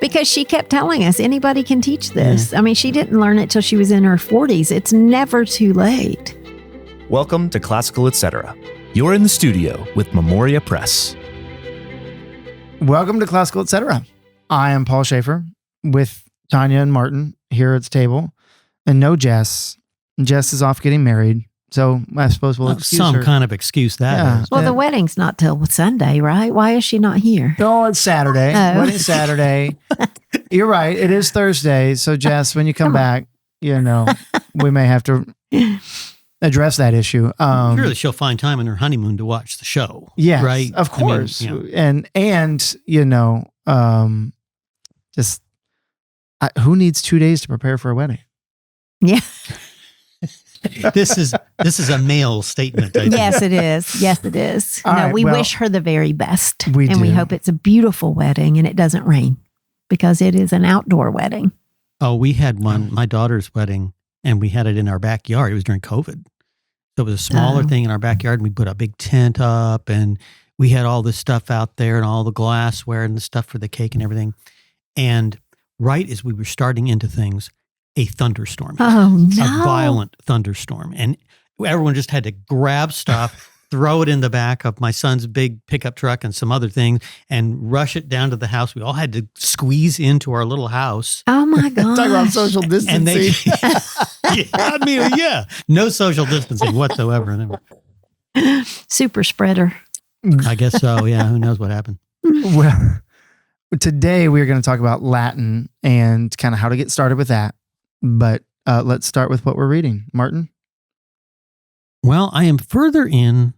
Because she kept telling us anybody can teach this. I mean, she didn't learn it till she was in her 40s. It's never too late. Welcome to Classical Etc. You're in the studio with Memoria Press. Welcome to Classical Etc. I am Paul Schaefer with Tanya and Martin here at the table. And no Jess. Jess is off getting married. So I suppose we'll excuse some her. kind of excuse that is. Well, the wedding's not till Sunday, right? Why is she not here? No, it's Saturday. Oh. Wedding's Saturday. You're right. It is Thursday. So Jess, when you come back, we may have to address that issue. Surely she'll find time in her honeymoon to watch the show. Yes, right? Of course. I mean, And who needs 2 days to prepare for a wedding? Yeah. This is a male statement. I think. Yes, it is. Yes, it is. All right, we well, wish her the very best. We and we do. hope it's a beautiful wedding and it doesn't rain because it is an outdoor wedding. Oh, we had one, my daughter's wedding, and we had it in our backyard. It was during COVID. So it was a smaller thing in our backyard, and we put a big tent up, and we had all this stuff out there and all the glassware and the stuff for the cake and everything. And right as we were starting into things, a thunderstorm. Oh, no. A violent thunderstorm. And everyone just had to grab stuff, throw it in the back of my son's big pickup truck and some other things, and rush it down to the house. We all had to squeeze into our little house. Oh, my God. Talk about social distancing. And no social distancing whatsoever. Super spreader. I guess so. Yeah. Who knows what happened? Well, today we're going to talk about Latin and kind of how to get started with that. But let's start with what we're reading. Martin? Well, I am further in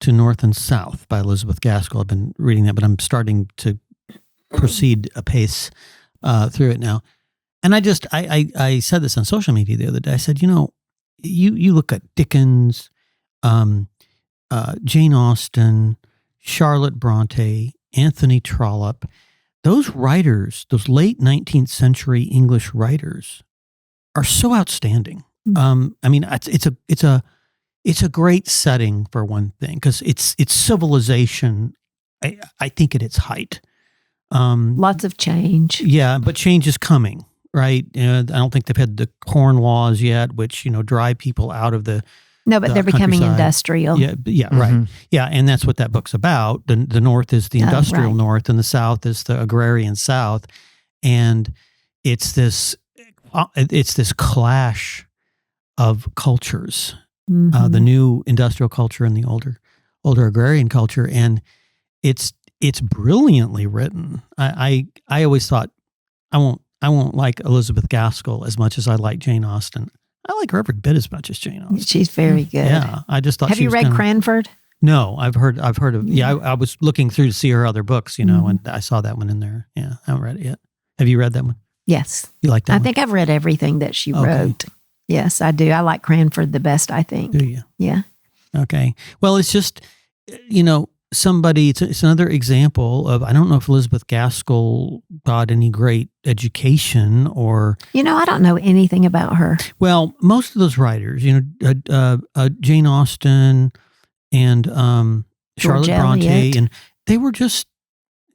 to North and South by Elizabeth Gaskell. I've been reading that, but I'm starting to proceed apace through it now. And I said this on social media the other day. I said, you look at Dickens, Jane Austen, Charlotte Bronte, Anthony Trollope. Those writers, those late 19th century English writers, are so outstanding. I mean, it's a great setting for one thing because it's civilization. I think at its height. Lots of change. Yeah, but change is coming, right? I don't think they've had the corn laws yet, which drive people out of the. No, but they're becoming industrial. Yeah, right. Yeah, and that's what that book's about. The North is the industrial North, and the South is the agrarian South, and it's this clash of cultures, the new industrial culture and the older agrarian culture, and it's brilliantly written. I always thought I won't like Elizabeth Gaskell as much as I like Jane Austen. I like her every bit as much as Jane Austen. She's very good. Yeah, I just thought. Have you read Cranford? No, I've heard of. Yeah, I was looking through to see her other books, and I saw that one in there. Yeah, I haven't read it yet. Have you read that one? Yes. You like that? I one? think I've read everything that she wrote. Yes, I do. I like Cranford the best, I think. Do you? Yeah. Okay. Well, it's just, somebody, it's another example of, I don't know if Elizabeth Gaskell got any great education or. I don't know anything about her. Well, most of those writers, Jane Austen and Charlotte Bronte, Eliot. and they were just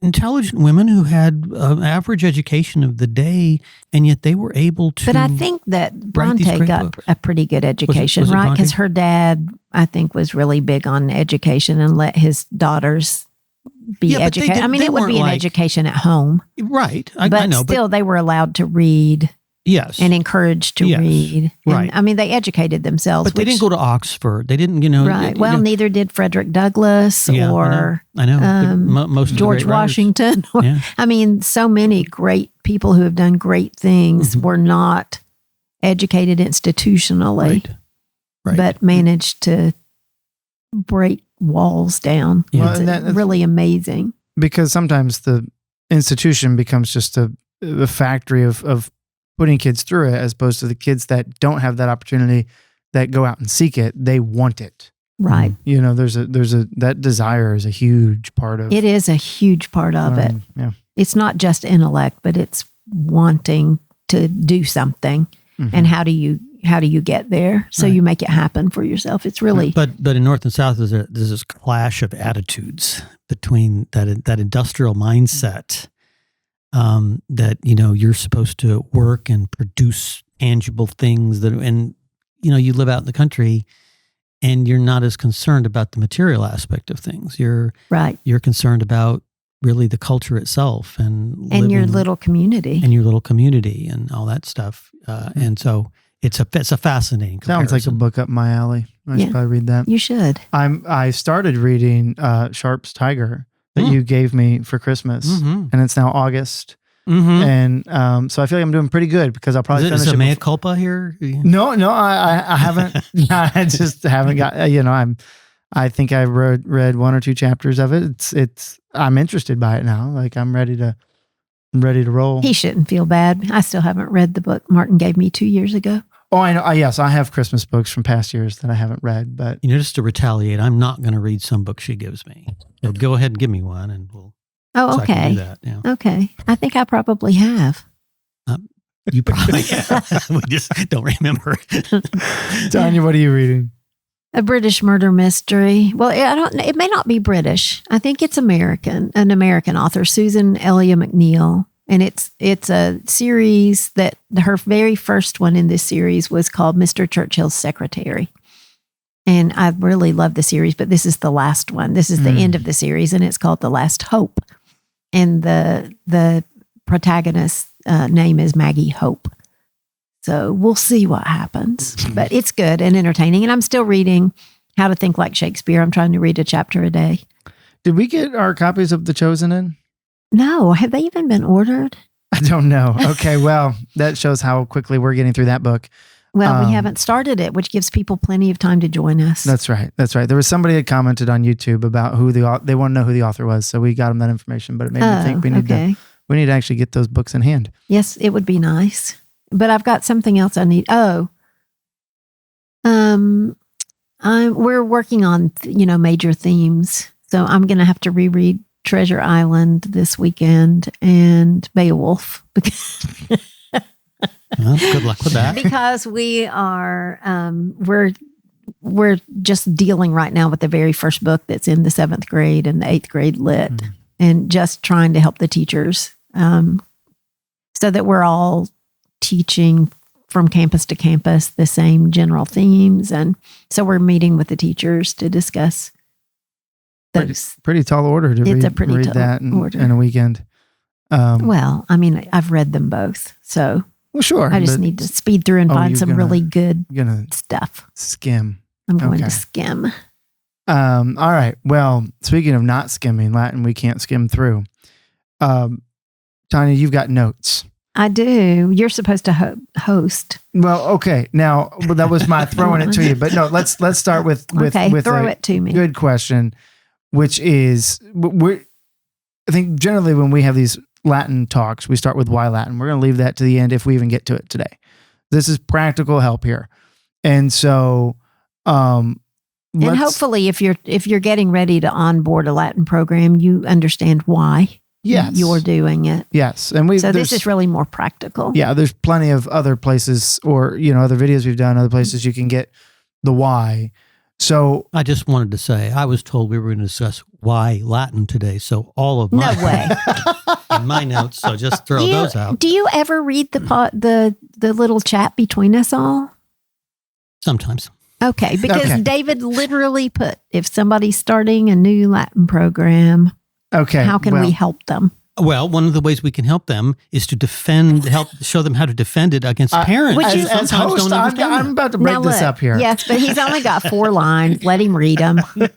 intelligent women who had an average education of the day, and yet they were able to. But I think that Bronte got books. a pretty good education, was it right? Bronte? Because her dad, I think, was really big on education and let his daughters be Yeah, but they educated. did- I mean, they it would weren't be an like- education at home, Right. I but know, still, they were allowed to read yes. and encouraged to Yes, read. And, right. I mean, they educated themselves. But they didn't go to Oxford. They didn't, Right. Well, neither did Frederick Douglass Yeah, or I know. Most of the George great writers. Washington. Yeah. I mean, so many great people who have done great things were not educated institutionally, Right. but managed to break walls down. Yeah. It's Well, and that's really amazing. because sometimes the institution becomes just a factory of putting kids through it, as opposed to the kids that don't have that opportunity, that go out and seek it. They want it. Right. There's a that desire is a huge part of It is a huge part of it. Yeah. It's not just intellect, but it's wanting to do something. And how do you get there? So you make it happen for yourself. It's really But in North and South, there's this clash of attitudes between that industrial mindset that, you're supposed to work and produce tangible things and you live out in the country and you're not as concerned about the material aspect of things. You're concerned about really the culture itself and your little community and all that stuff. And so it's a fascinating comparison. Sounds like a book up my alley. I should probably read that. You should. I started reading Sharp's Tiger that you gave me for Christmas, and it's now August. And so I feel like I'm doing pretty good because I'll probably finish it. Is it mea culpa here? No, I haven't. I just haven't got. I think I read one or two chapters of it. I'm interested by it now. Like I'm ready to roll. He shouldn't feel bad. I still haven't read the book Martin gave me 2 years ago. Oh, I know. Yes, I have Christmas books from past years that I haven't read. But just to retaliate, I'm not going to read some book she gives me. So go ahead and give me one, and we'll. Oh, okay. So I can do that, yeah. Okay. I think I probably have. You probably have. We just don't remember. Tanya, what are you reading? A British murder mystery. Well, it may not be British. I think it's American. An American author, Susan Elia McNeill, and it's a series that her very first one in this series was called Mr. Churchill's Secretary. And I really love the series, but this is the last one. This is the end of the series, and it's called The Last Hope. And the protagonist's name is Maggie Hope. So we'll see what happens. But it's good and entertaining. And I'm still reading How to Think Like Shakespeare. I'm trying to read a chapter a day. Did we get our copies of The Chosen in? No. Have they even been ordered? I don't know. Okay, well, that shows how quickly we're getting through that book. Well, we haven't started it, which gives people plenty of time to join us. That's right. There was somebody that commented on YouTube about they want to know who the author was, so we got them that information. But it made me think we need to actually get those books in hand. Yes, it would be nice. But I've got something else I need. We're working on major themes, so I'm going to have to reread Treasure Island this weekend and Beowulf. Well, good luck with that. Because we are, we're just dealing right now with the very first book that's in the 7th grade and the 8th grade lit, and just trying to help the teachers so that we're all teaching from campus to campus the same general themes. And so we're meeting with the teachers to discuss those. Pretty tall order to read that in a weekend. Well, I mean, I've read them both, so... Well, sure. I just need to speed through and find some really good stuff. Skim. I'm going to skim. All right. Well, speaking of not skimming, Latin we can't skim through. Tanya, you've got notes. I do. You're supposed to host. Well, okay. Now, that was my throwing it to you. But no, let's start with throw it to me. Good question, which is, I think generally when we have these Latin talks, we start with why Latin. We're going to leave that to the end if we even get to it today. This is practical help here. And so and hopefully if you're getting ready to onboard a Latin program, you understand why you're doing it. Yes. And this is really more practical. Yeah, there's plenty of other places or other videos we've done, other places you can get the why. So I just wanted to say, I was told we were going to discuss why Latin today. So all of my in my notes, so just throw those out. Do you ever read the little chat between us all? Sometimes. Okay, because David literally put, if somebody's starting a new Latin program, how can we help them? Well, one of the ways we can help them is to help show them how to defend it against parents. Which is, as host, I'm about to break this up here. Yes, but he's only got 4 lines. Let him read them. No,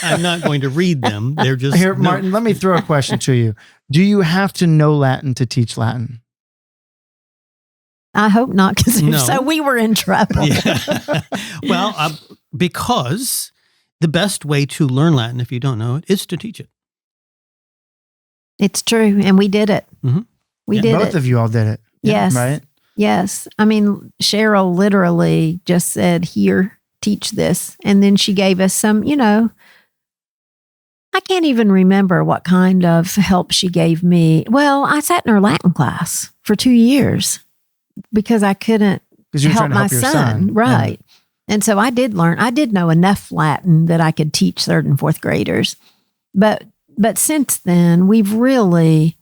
I'm not going to read them. They're just... Here, Martin, let me throw a question to you. Do you have to know Latin to teach Latin? I hope not, because if so, we were in trouble. Yeah. Well, because the best way to learn Latin, if you don't know it, is to teach it. It's true. And we did it. Mm-hmm. We did it. Both of you all did it. Yes. Right? Yes. I mean, Cheryl literally just said, here, teach this. And then she gave us some, I can't even remember what kind of help she gave me. Well, I sat in her Latin class for 2 years because I couldn't help my son. Right. Yeah. And so I did know enough Latin that I could teach 3rd and 4th graders. But since then, we've really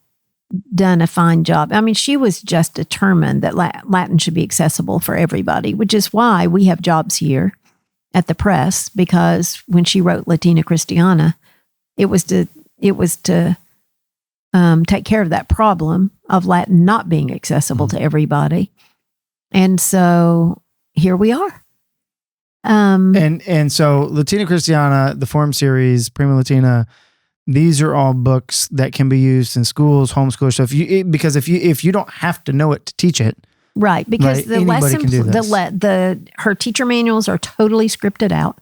done a fine job. I mean, she was just determined that Latin should be accessible for everybody, which is why we have jobs here at the press, because when she wrote Latina Christiana, it was to take care of that problem of Latin not being accessible to everybody. And so here we are. And so Latina Christiana, the Forum series, Prima Latina, these are all books that can be used in schools, homeschool. So if you don't have to know it to teach it, right? Because right, the anybody lesson, can do this. her teacher manuals are totally scripted out,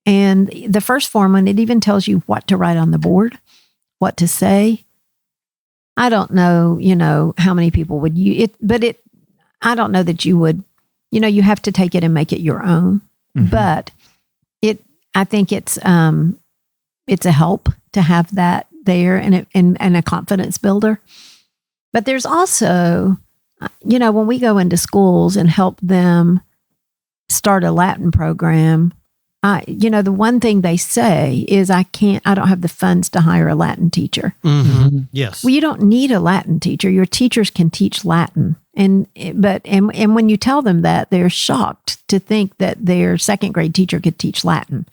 and the first form one, it even tells you what to write on the board, what to say. I don't know, how many people would use it, but I don't know that you would. You have to take it and make it your own. Mm-hmm. But I think it's a help to have that there and a confidence builder. But there's also, when we go into schools and help them start a Latin program, the one thing they say is, I don't have the funds to hire a Latin teacher. Mm-hmm. Yes. Well, you don't need a Latin teacher. Your teachers can teach Latin. And when you tell them that, they're shocked to think that their second grade teacher could teach Latin.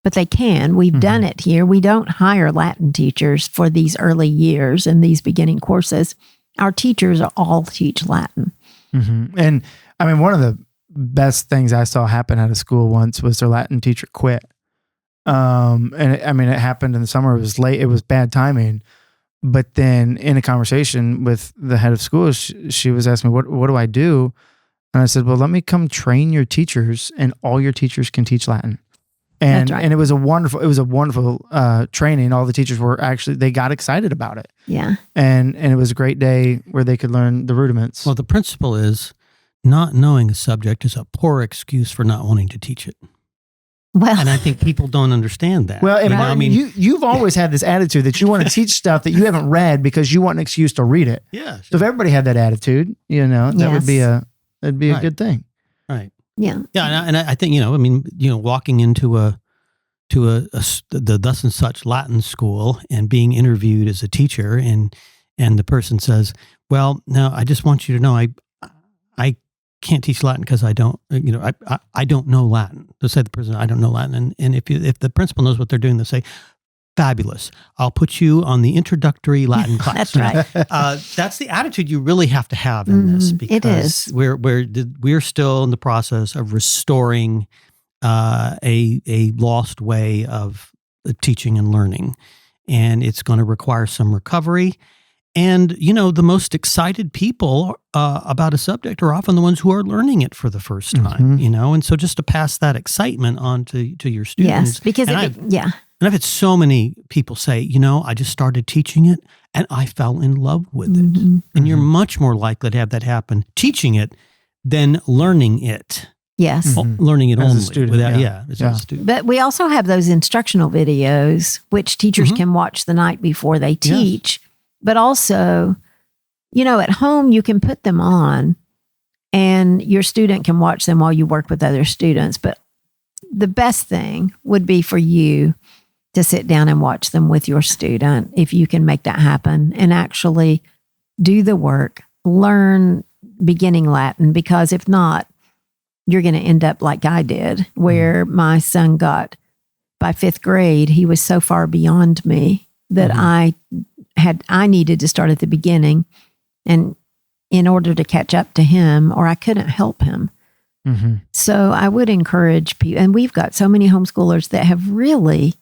But they can. We've done it here. We don't hire Latin teachers for these early years and these beginning courses. Our teachers all teach Latin. Mm-hmm. And I mean, one of the best things I saw happen at a school once was their Latin teacher quit. And it happened in the summer. It was late. It was bad timing. But then in a conversation with the head of school, she was asking me, what do I do? And I said, well, let me come train your teachers, and all your teachers can teach Latin. And, That's right. and it was a wonderful training. All the teachers they got excited about it. Yeah. And it was a great day where they could learn the rudiments. Well, the principle is, not knowing a subject is a poor excuse for not wanting to teach it. Well, And I think people don't understand that. Well, and You know, Martin, you've always had this attitude that you want to teach stuff that you haven't read because you want an excuse to read it. yeah. So if everybody had that attitude, that would be that'd be a Right. good thing. Right. yeah. Yeah, and I think walking into the thus and such Latin school and being interviewed as a teacher, and the person says, "Well, no, I just want you to know, I can't teach Latin because I don't, I don't know Latin." They'll say the person, "I don't know Latin," and if the principal knows what they're doing, they'll say, "Fabulous! I'll put you on the introductory Latin class." That's right. That's the attitude you really have to have in this, because it is. we're still in the process of restoring a lost way of teaching and learning, and it's going to require some recovery. And the most excited people about a subject are often the ones who are learning it for the first time. And so just to pass that excitement on to your students. Yes, because And I've had so many people say, I just started teaching it and I fell in love with it. And you're much more likely to have that happen teaching it than learning it. Yes. Well, learning it As a only. student, As a student. But we also have those instructional videos, which teachers can watch the night before they teach. But also, at home, you can put them on and your student can watch them while you work with other students. But the best thing would be for you to sit down and watch them with your student, if you can make that happen, and actually do the work, learn beginning Latin, because if not, you're going to end up like I did, where my son got, by fifth grade, he was so far beyond me that I needed to start at the beginning, and in order to catch up to him, or I couldn't help him. So I would encourage people, and we've got so many homeschoolers that have really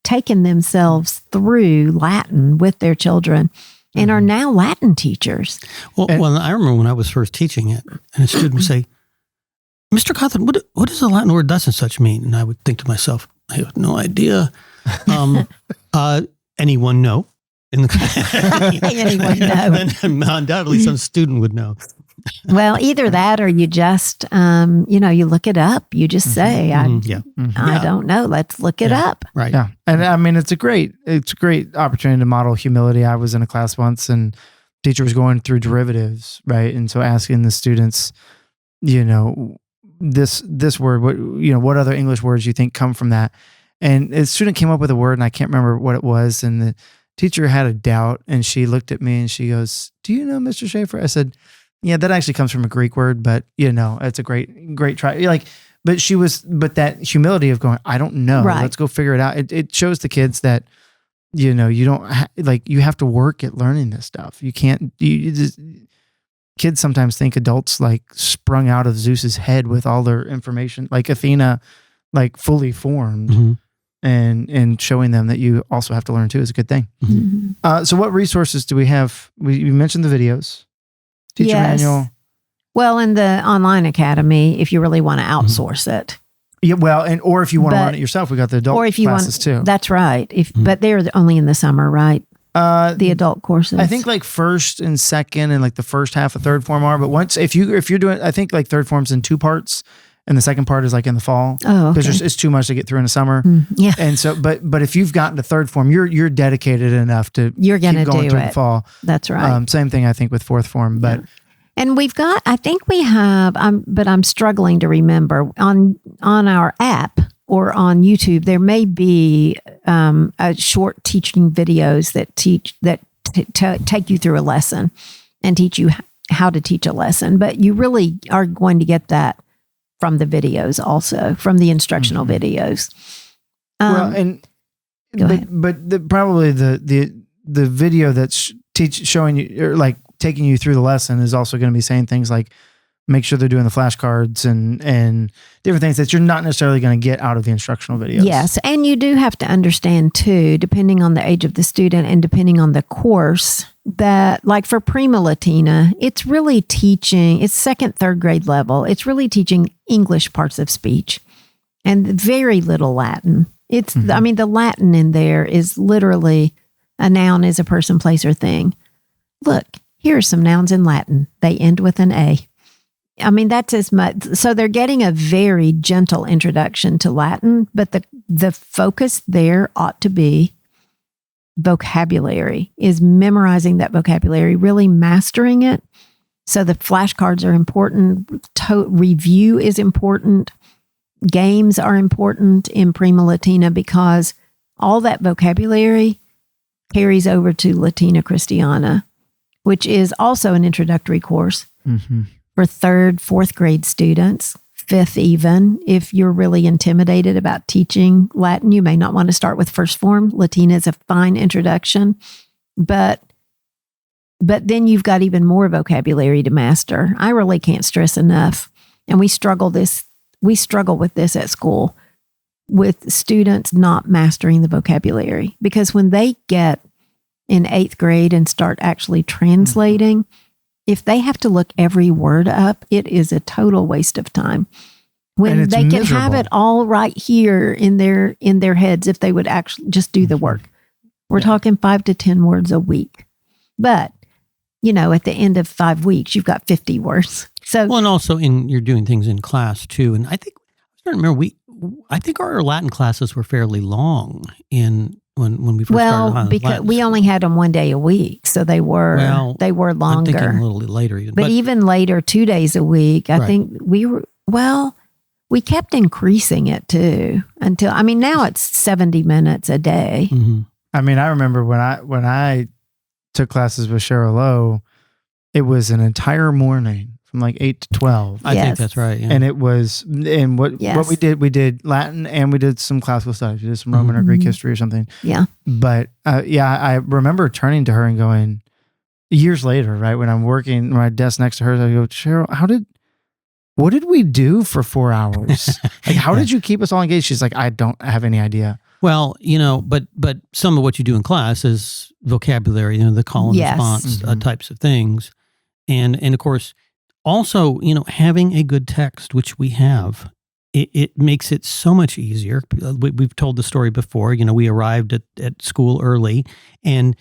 taken themselves through Latin with their children and are now Latin teachers. Well, I remember when I was first teaching it, and a student would say, "Mr. Cawthon, what does the Latin word thus and such mean?" And I would think to myself, I have no idea. Anyone know? Anyone know? And undoubtedly some student would know. Well, either that, or you just, you look it up. You just say, I don't know. Let's look it up. Right. Yeah. And I mean, it's a great opportunity to model humility. I was in a class once and teacher was going through derivatives, right? And so asking the students, this word, what other English words you think come from that? And a student came up with a word and I can't remember what it was. And teacher had a doubt, and she looked at me and she goes, "Do you know Mr. Schaefer?" I said, "Yeah, that actually comes from a Greek word, but it's a great try." Like, but that humility of going, "I don't know. Right. Let's go figure it out." It shows the kids that, you don't you have to work at learning this stuff. You can't, kids sometimes think adults like sprung out of Zeus's head with all their information, like Athena, like fully formed. Mm-hmm. And showing them that you also have to learn too is a good thing. Mm-hmm. So what resources do we have? You mentioned the videos, teacher manual. Well, in the online academy, if you really want to outsource it. Yeah, well, or if you want to run it yourself, we got the adult classes too. That's right. But they're only in the summer, right? The adult courses. I think like first and second and like the first half of third form are, but once if you're doing, I think like third form's in 2 parts. And the second part is like in the fall. Oh, okay. Because it's too much to get through in the summer. Yeah. And so, but if you've gotten to third form, you're dedicated enough to you're going to do through it. The fall. That's right. Same thing I think with fourth form, but. Yeah. And I think we have, but I'm struggling to remember on our app or on YouTube, there may be a short teaching videos that take you through a lesson and teach you how to teach a lesson. But you really are going to get that from the videos also, from the instructional videos. Well, and but probably the video that's showing you or like taking you through the lesson is also going to be saying things like make sure they're doing the flashcards and different things that you're not necessarily going to get out of the instructional videos. Yes, and you do have to understand too, depending on the age of the student and depending on the course, that like for Prima Latina, it's really teaching, it's second, third grade level. It's really teaching English parts of speech and very little Latin. It's, I mean, the Latin in there is literally a noun is a person, place, or thing. Look, here are some nouns in Latin. They end with an A. I mean, that's as much. So they're getting a very gentle introduction to Latin, but the focus there ought to be vocabulary, is memorizing that vocabulary, really mastering it. So the flashcards are important. Review is important. Games are important in Prima Latina because all that vocabulary carries over to Latina Christiana, which is also an introductory course for third, fourth grade students, fifth even. If you're really intimidated about teaching Latin, you may not want to start with first form. Latina is a fine introduction, but then you've got even more vocabulary to master. I really can't stress enough, and we struggle with this at school, with students not mastering the vocabulary, because when they get in 8th grade and start actually translating, if they have to look every word up, it is a total waste of time. When they can have it all right here in their heads, if they would actually just do the work. We're talking 5 to 10 words a week. But, at the end of 5 weeks, you've got 50 words. So, well, and also you're doing things in class too. And I think, I don't remember, I think our Latin classes were fairly long when we first started. Well, because we only had them one day a week, so they were longer. I'm thinking a little later even. But even later, 2 days a week, I think we kept increasing it too until, now it's 70 minutes a day. Mm-hmm. I mean, I remember when I took classes with Cheryl Lowe, it was an entire morning from like 8 to 12. I think that's right. Yeah. And it was, and what we did Latin and we did some classical studies. We did some Roman or Greek history or something. Yeah. But I remember turning to her and going, years later, right, when I'm working my desk next to hers, I go, Cheryl, what did we do for 4 hours? Like, how did you keep us all engaged? She's like, I don't have any idea. Well, but some of what you do in class is vocabulary, the call and response types of things. And of course, also, having a good text, which we have, it makes it so much easier. We've told the story before. We arrived at school early and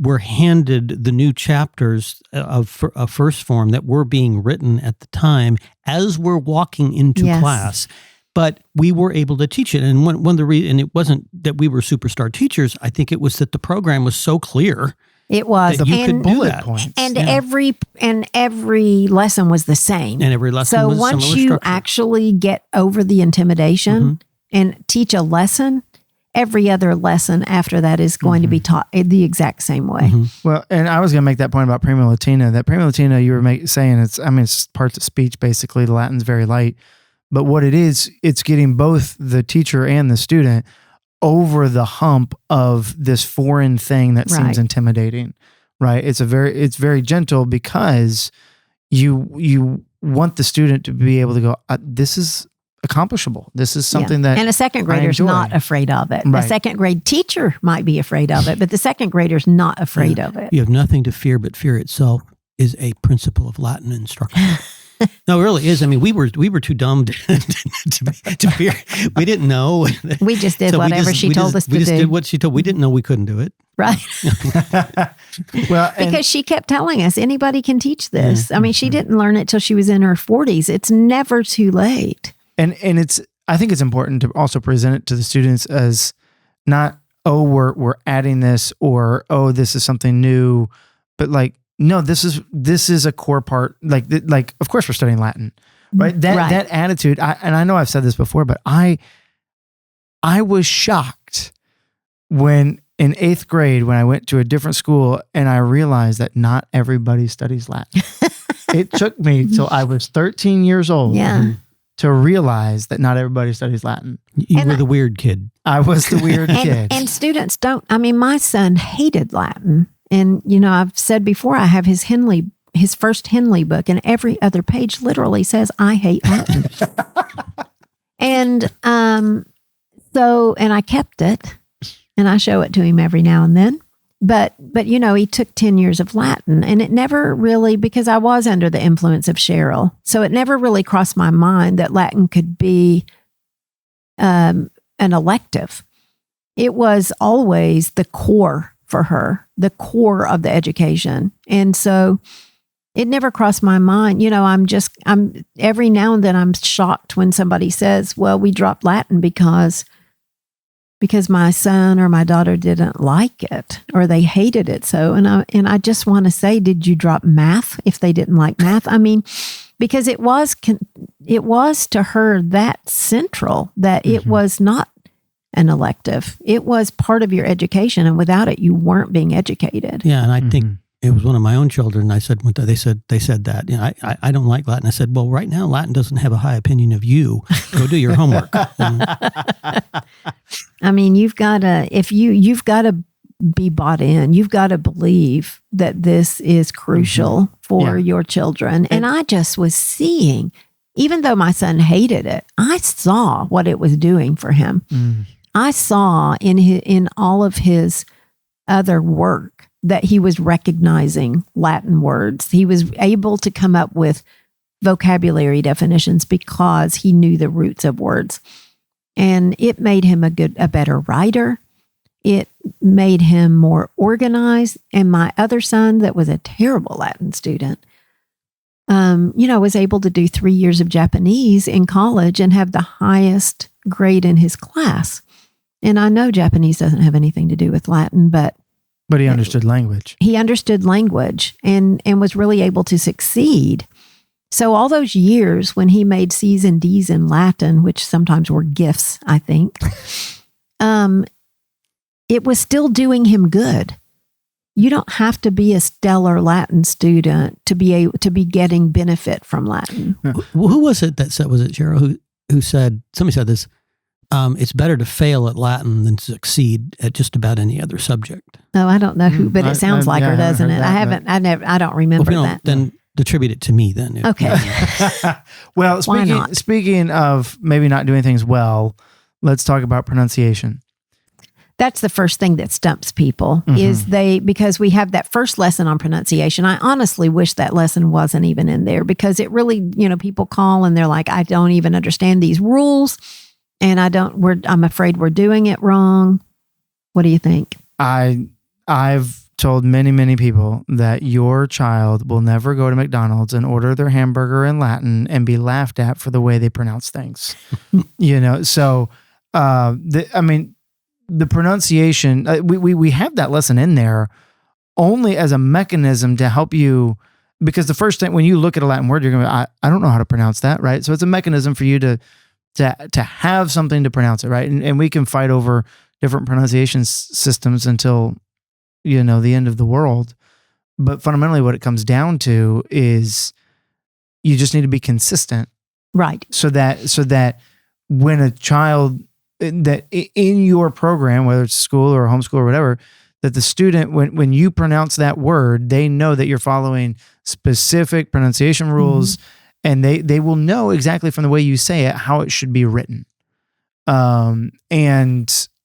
were handed the new chapters of first form that were being written at the time as we're walking into class. But we were able to teach it. And one of the reasons, and it wasn't that we were superstar teachers, I think it was that the program was so clear. It was. That you could do that. Points. And every lesson was the same. And every lesson was once similar you structure. actually get over the intimidation and teach a lesson, every other lesson after that is going to be taught the exact same way. Well, and I was going to make that point about Prima Latina. That Prima Latina, you were saying it's parts of speech, basically. The Latin's very light. But what it is, it's getting both the teacher and the student over the hump of this foreign thing that seems intimidating, right? It's very gentle because you want the student to be able to go, this is accomplishable. This is something that and a second grader's not afraid of it. Right. A second grade teacher might be afraid of it, but the second grader's not afraid of it. You have nothing to fear, but fear itself is a principle of Latin instruction. No, it really is. I mean, we were too dumb to fear. We didn't know. We just did whatever she told us to do. We just did what she told. We didn't know we couldn't do it. Right. Well, because she kept telling us anybody can teach this. I mean, she didn't learn it till she was in her 40s. It's never too late. And I think it's important to also present it to the students as not, we're adding this, or this is something new, but like, no, this is a core part. Like of course we're studying Latin, right? That attitude. And I know I've said this before, but I was shocked when in 8th grade, when I went to a different school and I realized that not everybody studies Latin. It took me till I was 13 years old to realize that not everybody studies Latin. You were the weird kid. I was the weird kid. And students don't, I mean, my son hated Latin. And, I've said before, I have his first Henley book, and every other page literally says, I hate Latin. And and I kept it, and I show it to him every now and then. But he took 10 years of Latin, and it never really, because I was under the influence of Cheryl, so it never really crossed my mind that Latin could be an elective. It was always the core for her, the core of the education. And so it never crossed my mind. I'm every now and then I'm shocked when somebody says, well, we dropped Latin because my son or my daughter didn't like it, or they hated it. So, and I just want to say, did you drop math if they didn't like math? I mean, because it was to her that central that it was not an elective. It was part of your education, and without it, you weren't being educated. Yeah, and I think it was one of my own children. I said, they said that, I don't like Latin. I said, well, right now Latin doesn't have a high opinion of you. Go do your homework. I mean, you've got to be bought in. You've got to believe that this is crucial for your children. And I just was seeing, even though my son hated it, I saw what it was doing for him. I saw in all of his other work that he was recognizing Latin words. He was able to come up with vocabulary definitions because he knew the roots of words. And it made him a better writer. It made him more organized. And my other son, that was a terrible Latin student, was able to do 3 years of Japanese in college and have the highest grade in his class. And I know Japanese doesn't have anything to do with Latin, but he understood language. He understood language and was really able to succeed. So all those years when he made C's and D's in Latin, which sometimes were gifts, I think, it was still doing him good. You don't have to be a stellar Latin student to be getting benefit from Latin. Who was it that said? Was it Cheryl who said? Somebody said this. It's better to fail at Latin than to succeed at just about any other subject. No, I don't know who, but it sounds like her, doesn't it? I don't remember that. Then attribute it to me then. Okay. Well, speaking of maybe not doing things well, let's talk about pronunciation. That's the first thing that stumps people because we have that first lesson on pronunciation. I honestly wish that lesson wasn't even in there, because it really, people call and they're like, I don't even understand these rules. And I'm afraid we're doing it wrong. What do you think? I've told many, many people that your child will never go to McDonald's and order their hamburger in Latin and be laughed at for the way they pronounce things. So, the pronunciation, we have that lesson in there only as a mechanism to help you, because the first thing, when you look at a Latin word, you're going to I don't know how to pronounce that, right? So it's a mechanism for you to have something to pronounce it, right? And we can fight over different pronunciation systems until, the end of the world. But fundamentally what it comes down to is you just need to be consistent. Right. So that when a child that in your program, whether it's school or homeschool or whatever, that the student, when you pronounce that word, they know that you're following specific pronunciation rules, and they will know exactly from the way you say it how it should be written. And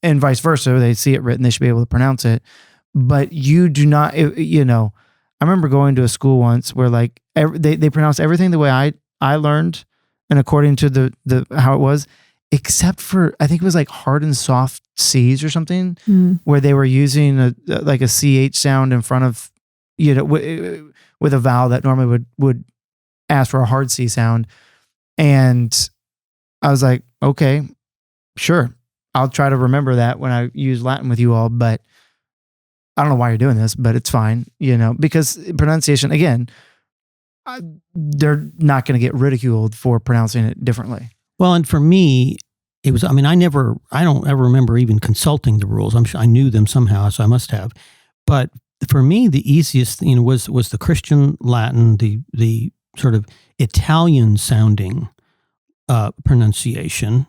vice versa, they see it written, they should be able to pronounce it. But you do not, I remember going to a school once where like they pronounce everything the way I learned and according to the how it was, except for, I think it was like hard and soft C's or something, where they were using a CH sound in front of, with a vowel that normally would ask for a hard C sound. And I was like, okay, sure. I'll try to remember that when I use Latin with you all, but I don't know why you're doing this, but it's fine, because pronunciation, again, they're not going to get ridiculed for pronouncing it differently. Well, and for me, it was, I don't ever remember even consulting the rules. I'm sure I knew them somehow, so I must have. But for me, the easiest thing was the Christian Latin, the sort of Italian sounding pronunciation,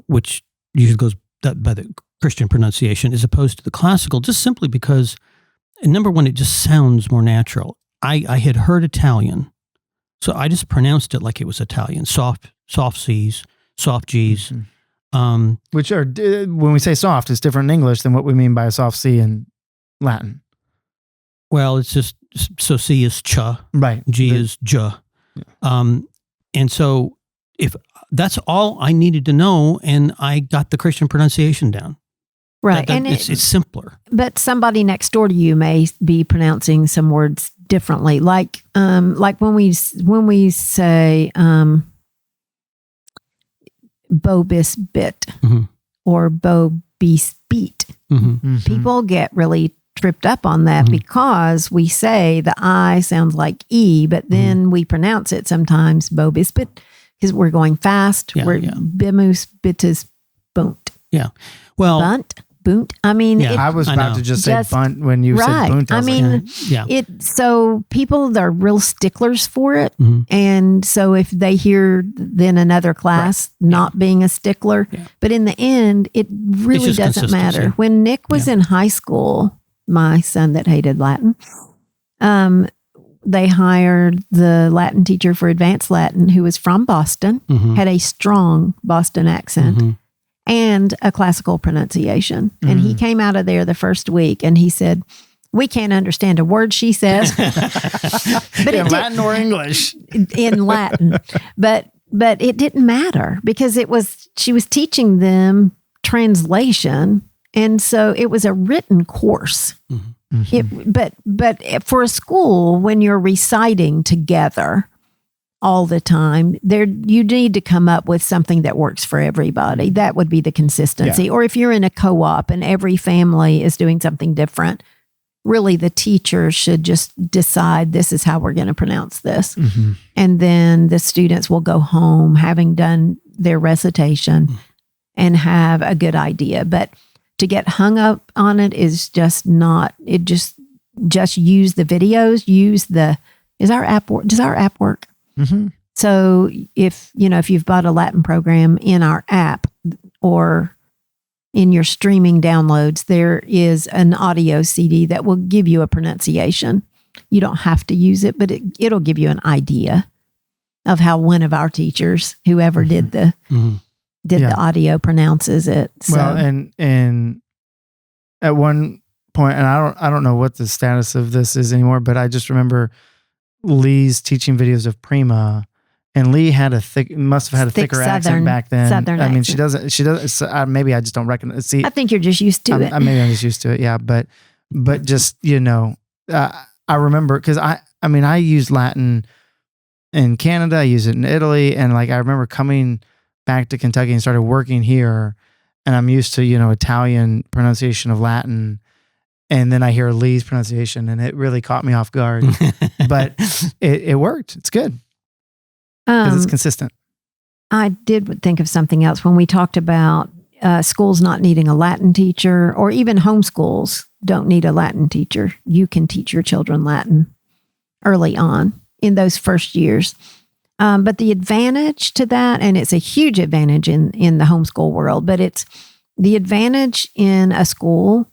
which usually goes by the Christian pronunciation, as opposed to the classical, just simply because, number one, it just sounds more natural. I had heard Italian, so I just pronounced it like it was Italian, soft C's, soft G's. Which are, when we say soft, it's different in English than what we mean by a soft C in Latin. Well, it's just, so C is cha, right? G is ja. Yeah. And so if that's all I needed to know, and I got the Christian pronunciation down. Right. And it's simpler. But somebody next door to you may be pronouncing some words differently. Like when we say bobis bit or bobis beat, people get really tripped up on that because we say the I sounds like E, but then we pronounce it sometimes bobis bit because we're going fast. We're bimus bitus bunt. Yeah. Well, bunt. Boont. I mean, I was about to just say bunt when you said boont. I mean, so people are real sticklers for it. And so if they hear then another class not being a stickler, but in the end, it really doesn't matter. When Nick was in high school, my son that hated Latin, they hired the Latin teacher for advanced Latin who was from Boston, had a strong Boston accent. And a classical pronunciation. And he came out of there the first week and he said, we can't understand a word she says. But in Latin or English? In Latin. But it didn't matter because she was teaching them translation. And so it was a written course. But for a school, when you're reciting together all the time, you need to come up with something that works for everybody. That would be the consistency. Yeah. Or if you're in a co-op and every family is doing something different, really the teacher should just decide this is how we're going to pronounce this. And then the students will go home having done their recitation and have a good idea. But to get hung up on it is just not, it just use the videos, does our app work? So if you've bought a Latin program in our app or in your streaming downloads, there is an audio CD that will give you a pronunciation. You don't have to use it, but it'll give you an idea of how one of our teachers, whoever did the audio, pronounces it. So. Well, and at one point, and I don't know what the status of this is anymore, but I just remember Lee's teaching videos of Prima, and Lee must have had a thicker accent back then. Southern I mean, accent. she doesn't, maybe I just don't recognize. See, I think you're just used to it. Maybe I'm just used to it. Yeah. But just, I remember, cause I use Latin in Canada, I use it in Italy. And I remember coming back to Kentucky and started working here, and I'm used to, Italian pronunciation of Latin. And then I hear Lee's pronunciation, and it really caught me off guard. But it worked. It's good because it's consistent. I did think of something else when we talked about schools not needing a Latin teacher, or even homeschools don't need a Latin teacher. You can teach your children Latin early on in those first years. But the advantage to that, and it's a huge advantage in the homeschool world, but it's the advantage in a school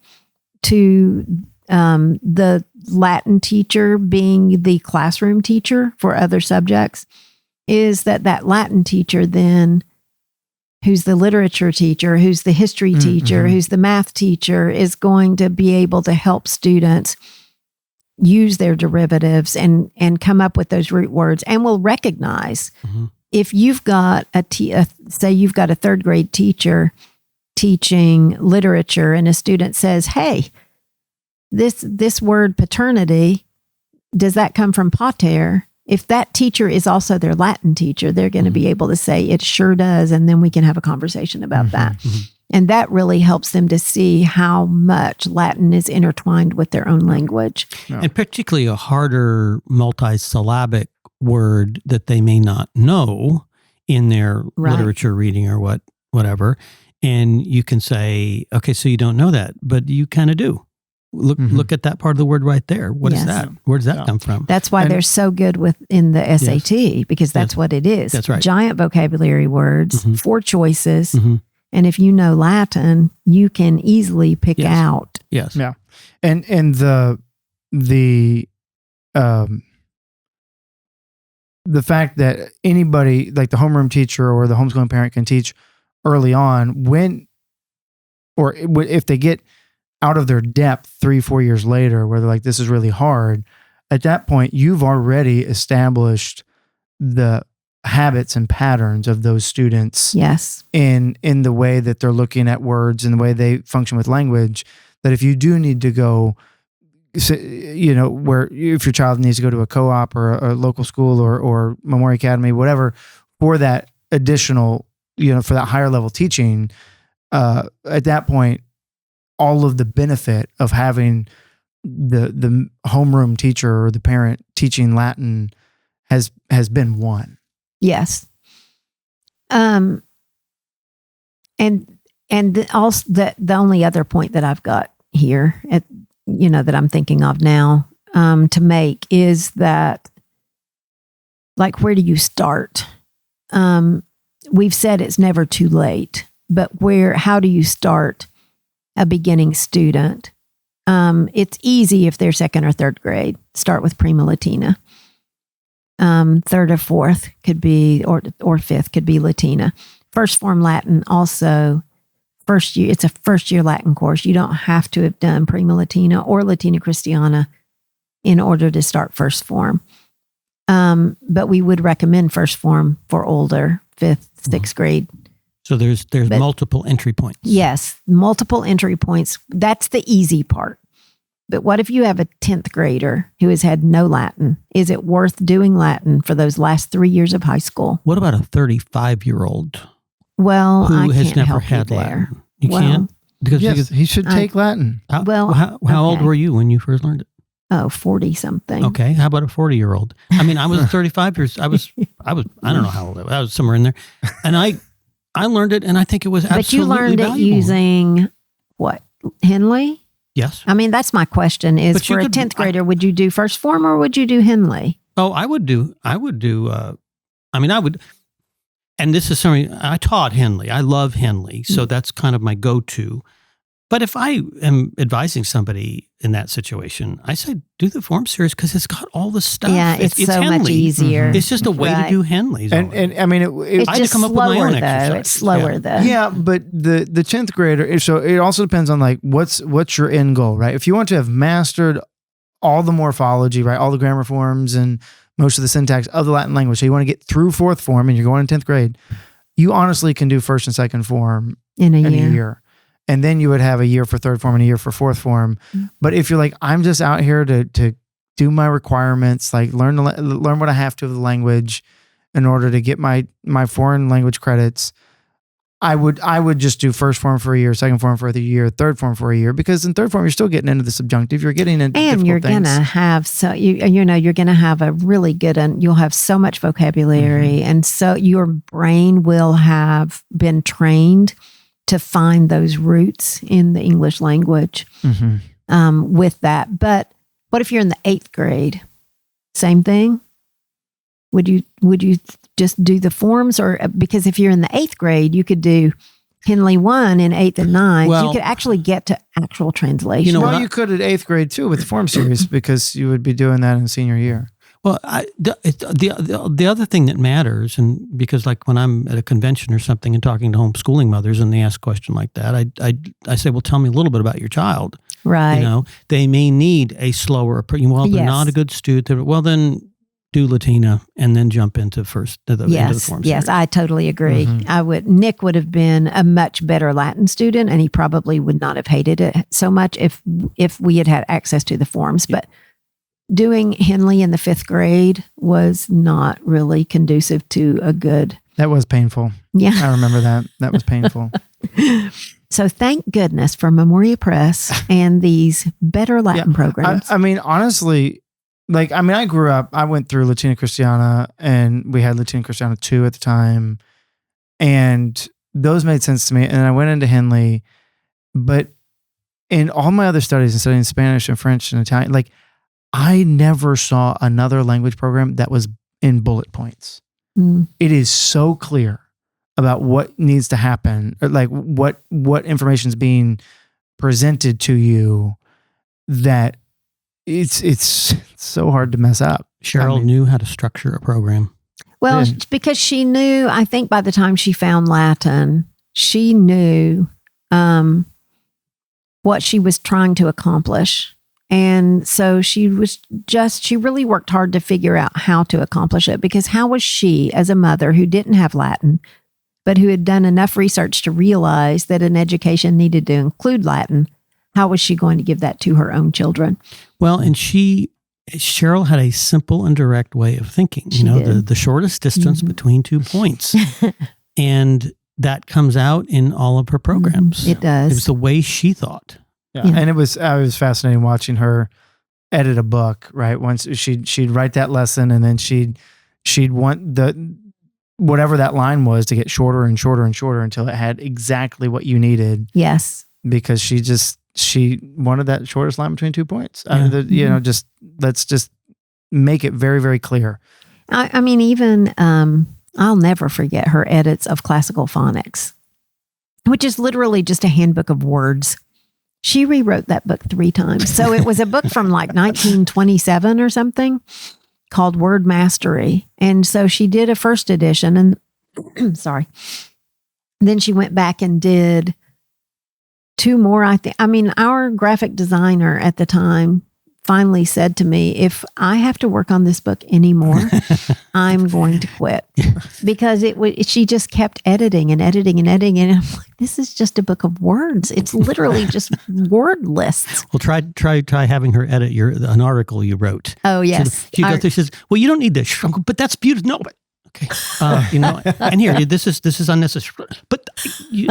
to the Latin teacher being the classroom teacher for other subjects is that Latin teacher then, who's the literature teacher, who's the history teacher, who's the math teacher, is going to be able to help students use their derivatives and come up with those root words, and will recognize if you've got say you've got a third grade teacher teaching literature, and a student says, "Hey, this word paternity, does that come from pater?" If that teacher is also their Latin teacher, they're going to be able to say, "It sure does," and then we can have a conversation about that. And that really helps them to see how much Latin is intertwined with their own language. Yeah. And particularly a harder multisyllabic word that they may not know in their literature reading or whatever. And you can say, okay, so you don't know that, but you kind of do. Look at that part of the word right there. What is that? Where does that come from? That's why they're so good in the SAT, because that's what it is. That's right. Giant vocabulary words, 4 choices. And if you know Latin, you can easily pick out. Yes. Yeah. And the fact that anybody, like the homeroom teacher or the homeschooling parent, can teach early on if they get out of their depth 3-4 years later, where they're like, this is really hard. At that point, you've already established the habits and patterns of those students in the way that they're looking at words and the way they function with language, that if you do need to go, where if your child needs to go to a co-op or a local school or Memoria Academy, whatever, for that additional, for that higher level teaching, at that point, all of the benefit of having the homeroom teacher or the parent teaching Latin has been won. Yes. And also the only other point that I've got here that I'm thinking of now to make is that, like, where do you start? We've said it's never too late, but how do you start a beginning student? It's easy if they're 2nd or 3rd grade. Start with Prima Latina. 3rd or 4th could be, or 5th could be Latina. First form Latin also, first year, it's a first year Latin course. You don't have to have done Prima Latina or Latina Christiana in order to start first form. But we would recommend first form for older, 5th, 6th grade. So there's multiple entry points. Yes, multiple entry points. That's the easy part. But what if you have a 10th grader who has had no Latin? Is it worth doing Latin for those last 3 years of high school? What about a 35-year-old who has can't never help had you Latin? there. You can't? Because he should take Latin. How old were you when you first learned it? 40 something. Okay. How about a 40-year-old? I mean, I was 35 years. I don't know how old I was somewhere in there. And I learned it, and I think it was absolutely But you learned valuable. it using what? Henley? Yes. I mean, that's my question is, for a 10th grader, would you do first form or would you do Henley? Oh, I would do, and this is something, I taught Henley. I love Henley. So that's kind of my go-to. But if I am advising somebody in that situation, I say do the form series because it's got all the stuff. Yeah, it's so Henley. much easier. It's just a way to do Henley's. And I mean, it's I just had to come up with my slower own though. exercise. It's slower though. Yeah, but the 10th grader, so it also depends on like what's your end goal, right? If you want to have mastered all the morphology, right, all the grammar forms and most of the syntax of the Latin language, so you want to get through 4th form and you're going to 10th grade, you honestly can do 1st and 2nd form in a year. And then you would have a year for 3rd form and a year for 4th form. But if you're like, I'm just out here to do my requirements, like learn what I have to of the language in order to get my foreign language credits, I would just do 1st form for a year, 2nd form for a year, 3rd form for a year, because in 3rd form you're still getting into the subjunctive, you're getting into and you're things. gonna have you're gonna have a really good, and you'll have so much vocabulary, and so your brain will have been trained to find those roots in the English language with that. But what if you're in the 8th grade? Same thing? Would you just do the forms? Or because if you're in the 8th grade, you could do Henley 1 in 8th and 9th. Well, you could actually get to actual translation. You could at 8th grade too with the form series because you would be doing that in senior year. Well, the other thing that matters, and because like when I'm at a convention or something and talking to homeschooling mothers and they ask a question like that, I say, well, tell me a little bit about your child. Right. You know, they may need a slower approach. Well, they're not a good student. Well, then do Latina and then jump into the form series. Yes, I totally agree. Nick would have been a much better Latin student, and he probably would not have hated it so much if we had access to the forms. But doing Henley in the 5th grade was not really conducive to a good. That was painful. Yeah. I remember that. That was painful. So thank goodness for Memoria Press and these better Latin programs. I mean, honestly, I grew up, I went through Latina Christiana and we had Latina Christiana 2 at the time. And those made sense to me. And I went into Henley, but in all my other studies and studying Spanish and French and Italian, I never saw another language program that was in bullet points. It is so clear about what needs to happen, or what information is being presented to you that it's so hard to mess up. Cheryl knew how to structure a program. Well, because she knew, I think by the time she found Latin, she knew what she was trying to accomplish. And so she really worked hard to figure out how to accomplish it, because how was she, as a mother who didn't have Latin, but who had done enough research to realize that an education needed to include Latin, how was she going to give that to her own children? Well, and Cheryl had a simple and direct way of thinking, the shortest distance between 2 points. And that comes out in all of her programs. It does. It was the way she thought. Yeah. And it was fascinating watching her edit a book, right? Once she'd write that lesson and then she'd want whatever that line was to get shorter and shorter and shorter until it had exactly what you needed. Yes. Because she wanted that shortest line between 2 points. Let's just make it very, very clear. I mean, even I'll never forget her edits of classical phonics, which is literally just a handbook of words. She rewrote that book 3 times. So it was a book from 1927 or something called Word Mastery. And so she did a first edition and sorry. Then she went back and did 2 more, I think. I mean, our graphic designer at the time finally said to me, if I have to work on this book anymore, I'm going to quit. Because she just kept editing and editing and editing. And I'm like, this is just a book of words. It's literally just word lists. Well, try having her edit an article you wrote. Oh, yes. She goes through, she says, well, you don't need this, but that's beautiful. No, but okay. And here, this is unnecessary. But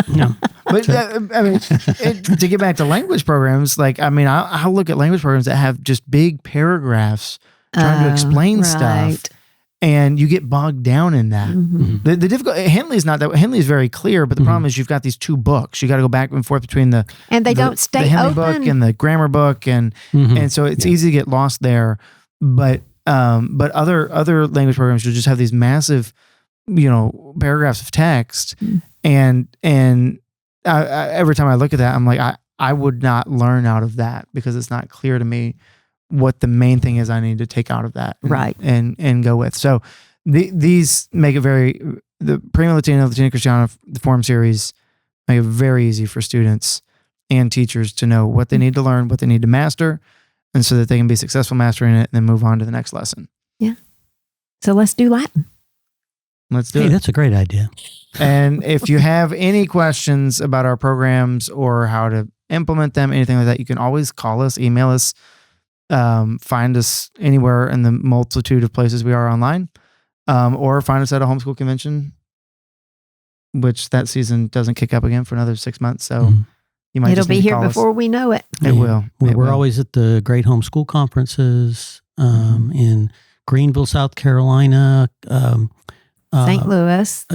no. But to get back to language programs, I'll look at language programs that have just big paragraphs trying to explain stuff, and you get bogged down in that. The difficult Henley's not that. Henley's very clear, but the problem is you've got these 2 books. You got to go back and forth between the don't stay the Henley open. book and the grammar book, and so it's easy to get lost there. But other language programs, you'll just have these massive, paragraphs of text, and every time I look at that, I'm like, I would not learn out of that because it's not clear to me what the main thing is I need to take out of that, and go with. So these make it the Prima Latina Christiana, the form series, make it very easy for students and teachers to know what they need to learn, what they need to master, and so that they can be successful mastering it and then move on to the next lesson. Yeah. So let's do Latin. Let's do it. That's a great idea. And if you have any questions about our programs or how to implement them, anything like that, you can always call us, email us, find us anywhere in the multitude of places we are online, or find us at a homeschool convention, which that season doesn't kick up again for another 6 months. So it'll be here before we know it. It will. We're always at the Great Homeschool Conferences in Greenville, South Carolina, St. Louis,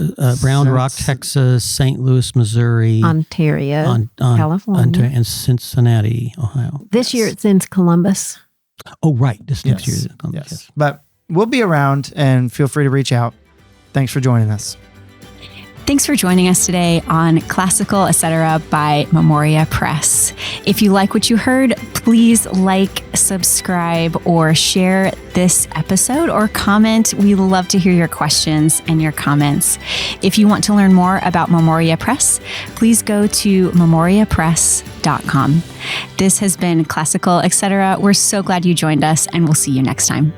Round Rock, Texas, St. Louis, Missouri, Ontario, California, and Cincinnati, Ohio. This year it's in Columbus. Oh, right. This next Yes. year is in Columbus. Yes. But we'll be around, and feel free to reach out. Thanks for joining us. Thanks for joining us today on Classical Etc. by Memoria Press. If you like what you heard, please like, subscribe, or share this episode or comment. We love to hear your questions and your comments. If you want to learn more about Memoria Press, please go to memoriapress.com. This has been Classical Etc. We're so glad you joined us, and we'll see you next time.